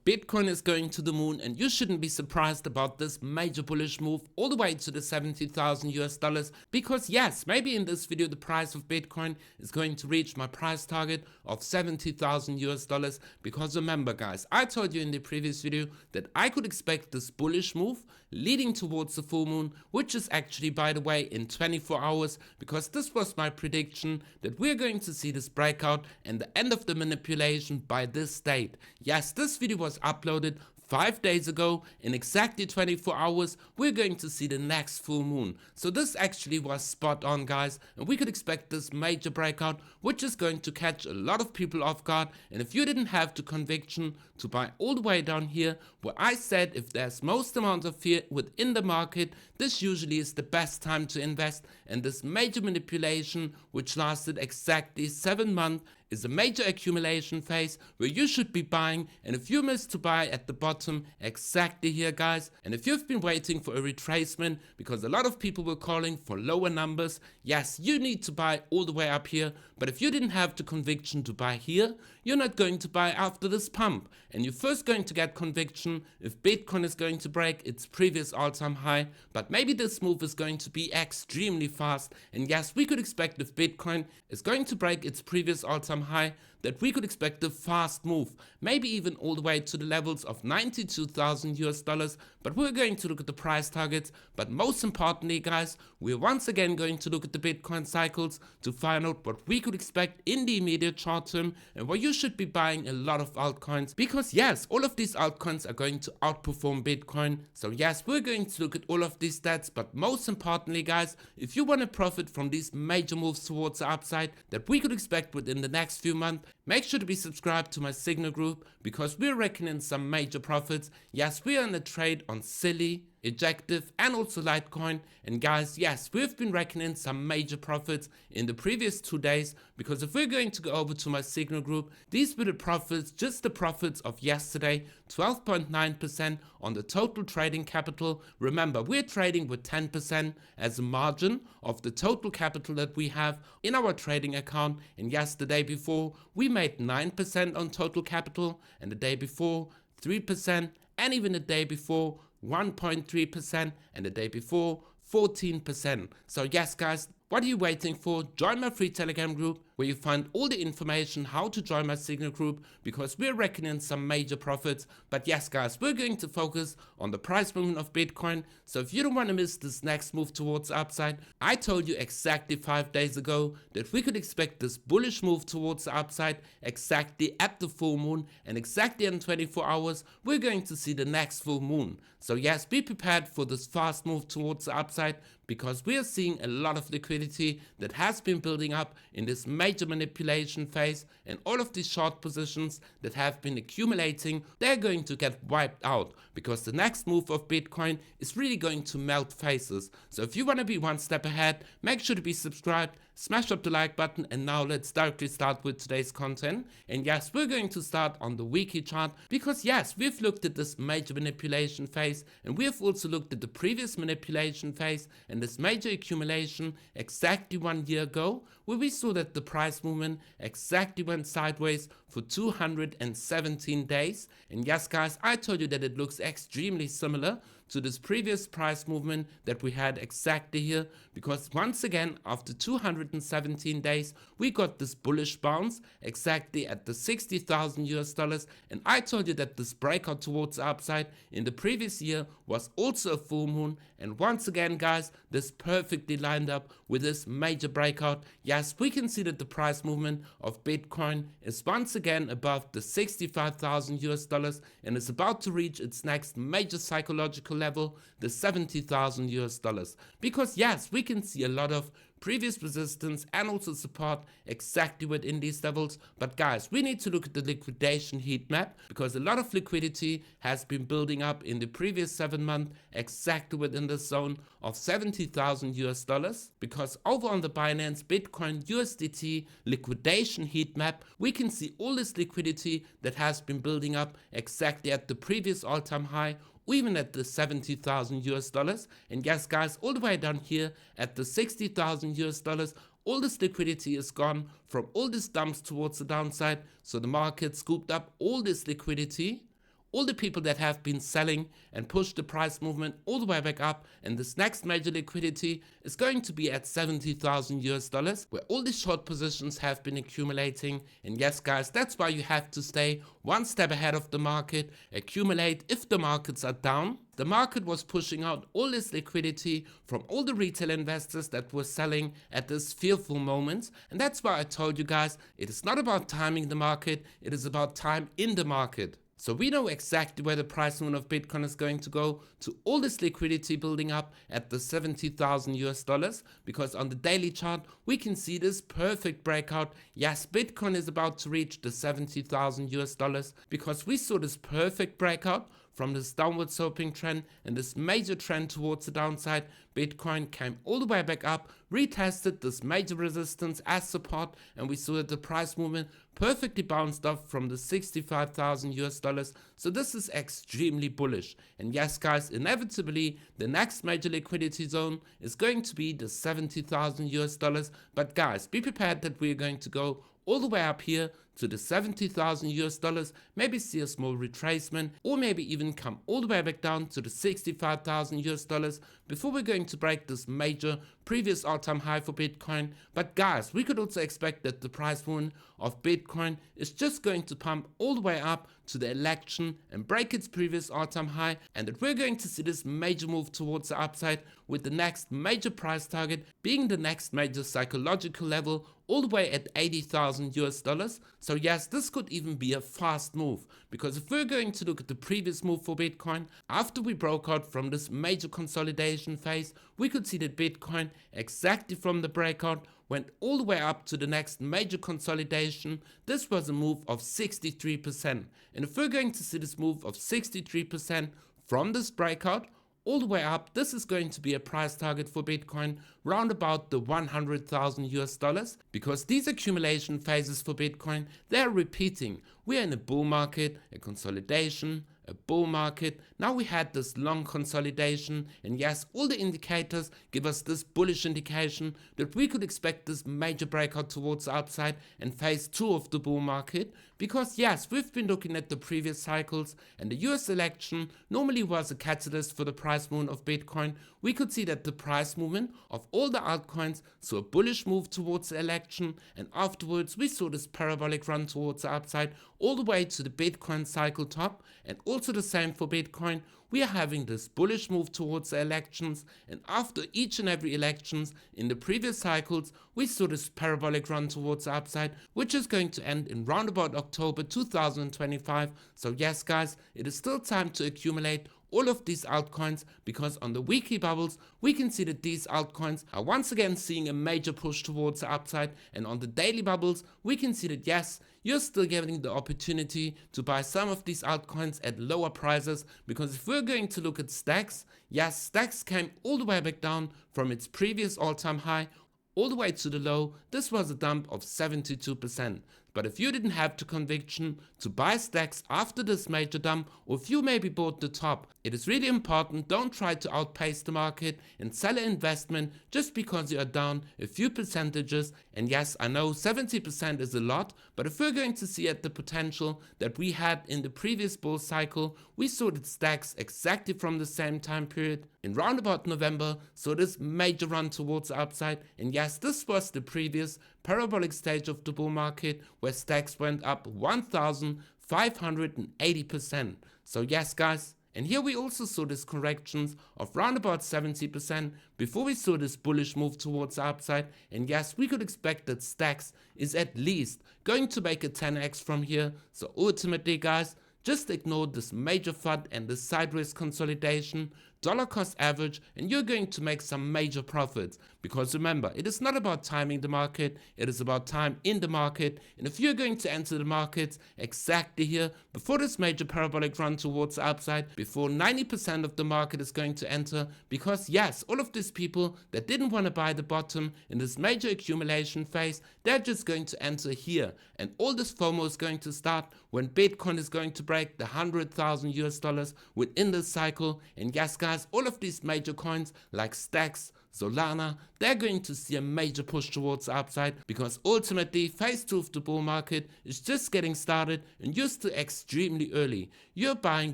Bitcoin is going to the moon, and you shouldn't be surprised about this major bullish move all the way to the 70,000 US dollars, because yes, maybe in this video the price of Bitcoin is going to reach my price target of 70,000 US dollars, because remember guys, I told you in the previous video that I could expect this bullish move leading towards the full moon, which is actually, by the way, in 24 hours, because this was my prediction that we're going to see this breakout and the end of the manipulation by this date. Yes, this video was uploaded 5 days ago. In exactly 24 hours we're going to see the next full moon. So this actually was spot on guys, and we could expect this major breakout, which is going to catch a lot of people off guard. And if you didn't have the conviction to buy all the way down here, where I said if there's most amount of fear within the market, this usually is the best time to invest, and this major manipulation, which lasted exactly 7 months, is a major accumulation phase where you should be buying. And if you missed to buy at the bottom exactly here guys, and if you've been waiting for a retracement because a lot of people were calling for lower numbers, yes, you need to buy all the way up here. But if you didn't have the conviction to buy here, you're not going to buy after this pump, and you're first going to get conviction if Bitcoin is going to break its previous all-time high. But maybe this move is going to be extremely fast, and yes, we could expect if Bitcoin is going to break its previous all-time high, that we could expect a fast move, maybe even all the way to the levels of 92,000 US dollars. But we're going to look at the price targets. But most importantly guys, we're once again going to look at the Bitcoin cycles to find out what we could expect in the immediate short term, and where you should be buying a lot of altcoins, because yes, all of these altcoins are going to outperform Bitcoin. So yes, we're going to look at all of these stats. But most importantly guys, if you want to profit from these major moves towards the upside that we could expect within the next few months, make sure to be subscribed to my Signal group, because we're reckoning some major profits. Yes, we are in a trade on Silly, Ejective, and also Litecoin. And guys, yes, we've been reckoning some major profits in the previous 2 days, because if we're going to go over to my Signal group, these were the profits, just the profits of yesterday, 12.9% on the total trading capital. Remember, we're trading with 10% as a margin of the total capital that we have in our trading account. And yes, the day before we made 9% on total capital, and the day before 3%, and even the day before 1.3%, and the day before 14%. So yes guys, what are you waiting for? Join my free Telegram group, where you find all the information how to join my Signal group, because we're reckoning some major profits. But yes guys, we're going to focus on the price movement of Bitcoin. So if you don't want to miss this next move towards the upside, I told you exactly 5 days ago that we could expect this bullish move towards the upside exactly at the full moon, and exactly in 24 hours we're going to see the next full moon. So yes, be prepared for this fast move towards the upside, because we are seeing a lot of liquidity that has been building up in this major manipulation phase, and all of these short positions that have been accumulating, they're going to get wiped out, because the next move of Bitcoin is really going to melt faces. So if you want to be one step ahead, make sure to be subscribed, smash up the like button, and now let's directly start with today's content. And yes, we're going to start on the weekly chart, because yes, we've looked at this major manipulation phase, and we've also looked at the previous manipulation phase and this major accumulation exactly 1 year ago, where we saw that the price movement exactly went sideways for 217 days. And yes guys, I told you that it looks extremely similar to this previous price movement that we had exactly here, because once again after 217 days we got this bullish bounce exactly at the 60,000 US dollars. And I told you that this breakout towards the upside in the previous year was also a full moon, and once again guys, this perfectly lined up with this major breakout. Yes, we can see that the price movement of Bitcoin is once again above the 65,000 US dollars, and is about to reach its next major psychological level, the 70,000 US dollars. Because yes, we can see a lot of previous resistance and also support exactly within these levels. But guys, we need to look at the liquidation heat map, because a lot of liquidity has been building up in the previous 7 months exactly within the zone of 70,000 US dollars. Because over on the Binance Bitcoin USDT liquidation heat map, we can see all this liquidity that has been building up exactly at the previous all-time high, or even at the 70,000 US dollars. And yes guys, all the way down here at the 60,000 US dollars, all this liquidity is gone from all these dumps towards the downside. So the market scooped up all this liquidity, all the people that have been selling and pushed the price movement all the way back up, and this next major liquidity is going to be at 70,000 US dollars, where all these short positions have been accumulating. And yes guys, that's why you have to stay one step ahead of the market, accumulate if the markets are down. The market was pushing out all this liquidity from all the retail investors that were selling at this fearful moment, and that's why I told you guys, it is not about timing the market, it is about time in the market. So we know exactly where the price movement of Bitcoin is going to go, to all this liquidity building up at the 70,000 US dollars, because on the daily chart we can see this perfect breakout. Yes, Bitcoin is about to reach the 70,000 US dollars because we saw this perfect breakout from this downward sloping trend and this major trend towards the downside. Bitcoin came all the way back up, retested this major resistance as support, and we saw that the price movement perfectly bounced off from the 65,000 US dollars. So this is extremely bullish. And yes guys, inevitably the next major liquidity zone is going to be the 70,000 US dollars. But guys, be prepared that we are going to go all the way up here to the 70,000 US dollars, maybe see a small retracement, or maybe even come all the way back down to the 65,000 US dollars before we're going to break this major previous all-time high for Bitcoin. But guys, we could also expect that the price movement of Bitcoin is just going to pump all the way up to the election and break its previous all-time high, and that we're going to see this major move towards the upside, with the next major price target being the next major psychological level all the way at 80,000 US dollars. So yes, this could even be a fast move, because if we're going to look at the previous move for Bitcoin, after we broke out from this major consolidation phase, we could see that Bitcoin exactly from the breakout went all the way up to the next major consolidation. This was a move of 63%. And if we're going to see this move of 63% from this breakout all the way up, this is going to be a price target for Bitcoin round about the 100,000 US dollars, because these accumulation phases for Bitcoin, they're repeating. We're in a bull market, a consolidation, a bull market. Now we had this long consolidation, and yes, all the indicators give us this bullish indication that we could expect this major breakout towards the upside and phase 2 of the bull market. Because yes, we've been looking at the previous cycles, and the US election normally was a catalyst for the price movement of Bitcoin. We could see that the price movement of all the altcoins saw a bullish move towards the election, and afterwards we saw this parabolic run towards the upside all the way to the Bitcoin cycle top. And also the same for Bitcoin, we are having this bullish move towards the elections, and after each and every elections in the previous cycles we saw this parabolic run towards the upside, which is going to end in round about October 2025. So yes guys, it is still time to accumulate all of these altcoins, because on the weekly bubbles we can see that these altcoins are once again seeing a major push towards the upside, and on the daily bubbles we can see that yes, you're still getting the opportunity to buy some of these altcoins at lower prices. Because if we're going to look at Stacks, yes, Stacks came all the way back down from its previous all-time high all the way to the low. This was a dump of 72%. But if you didn't have the conviction to buy Stacks after this major dump, or if you maybe bought the top, it is really important, don't try to outpace the market and sell an investment just because you are down a few percentages. And yes, I know 70% is a lot, but if we're going to see at the potential that we had in the previous bull cycle, we saw that Stacks exactly from the same time period in roundabout November saw this major run towards the upside. And yes, this was the previous parabolic stage of the bull market where Stacks went up 1,580%. So yes guys, and here we also saw this corrections of round about 70% before we saw this bullish move towards the upside. And yes, we could expect that Stacks is at least going to make a 10x from here. So ultimately guys, just ignore this major FUD and this sideways consolidation, dollar cost average, and you're going to make some major profits. Because remember, it is not about timing the market, it is about time in the market. And if you're going to enter the markets exactly here before this major parabolic run towards the upside, before 90% of the market is going to enter, because yes, all of these people that didn't want to buy the bottom in this major accumulation phase, they're just going to enter here, and all this FOMO is going to start when Bitcoin is going to break the 100,000 US dollars within this cycle. And yes guys, all of these major coins like Stacks, Solana, they're going to see a major push towards the upside, because ultimately phase 2 of the bull market is just getting started and you're still extremely early. You're buying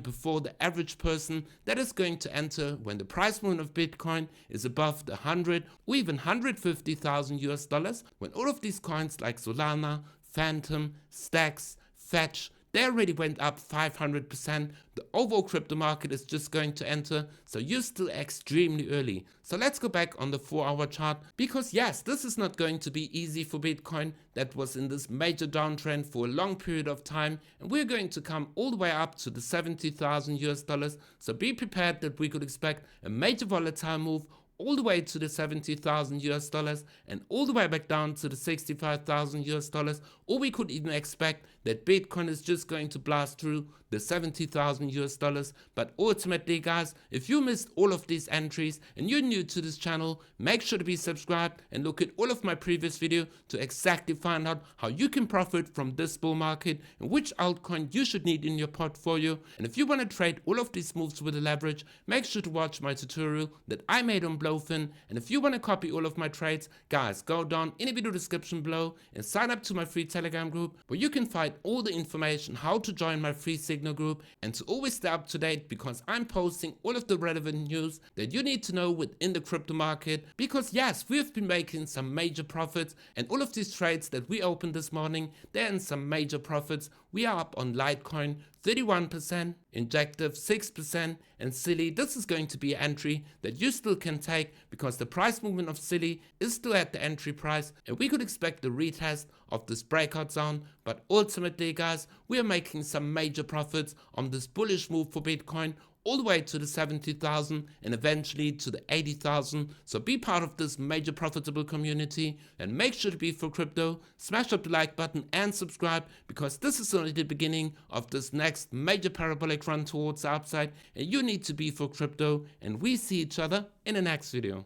before the average person that is going to enter when the price movement of Bitcoin is above the 100 or even 150,000 US dollars, when all of these coins like Solana, Phantom, Stacks, Fetch, they already went up 500%. The overall crypto market is just going to enter, so you're still extremely early. So let's go back on the 4-hour chart, because yes, this is not going to be easy for Bitcoin that was in this major downtrend for a long period of time, and we're going to come all the way up to the 70,000 US dollars. So be prepared that we could expect a major volatile move all the way to the 70,000 US dollars and all the way back down to the 65,000 US dollars, or we could even expect that Bitcoin is just going to blast through the 70,000 US dollars. But ultimately, guys, if you missed all of these entries and you're new to this channel, make sure to be subscribed and look at all of my previous videos to exactly find out how you can profit from this bull market and which altcoin you should need in your portfolio. And if you want to trade all of these moves with a leverage, make sure to watch my tutorial that I made on BloFin. And if you want to copy all of my trades, guys, go down in the video description below and sign up to my free Telegram group, where you can find all the information how to join my free signal group and to always stay up to date, because I'm posting all of the relevant news that you need to know within the crypto market. Because yes, we've been making some major profits, and all of these trades that we opened this morning, they're in some major profits. We are up on Litecoin 31%, Injective 6%, and Silly, this is going to be an entry that you still can take, because the price movement of Silly is still at the entry price, and we could expect the retest of this breakout zone. But ultimately, guys, we are making some major profits on this bullish move for Bitcoin, all the way to the 70,000 and eventually to the 80,000. So be part of this major profitable community and make sure to be for crypto. Smash up the like button and subscribe, because this is only the beginning of this next major parabolic run towards the upside, and you need to be for crypto. And we see each other in the next video.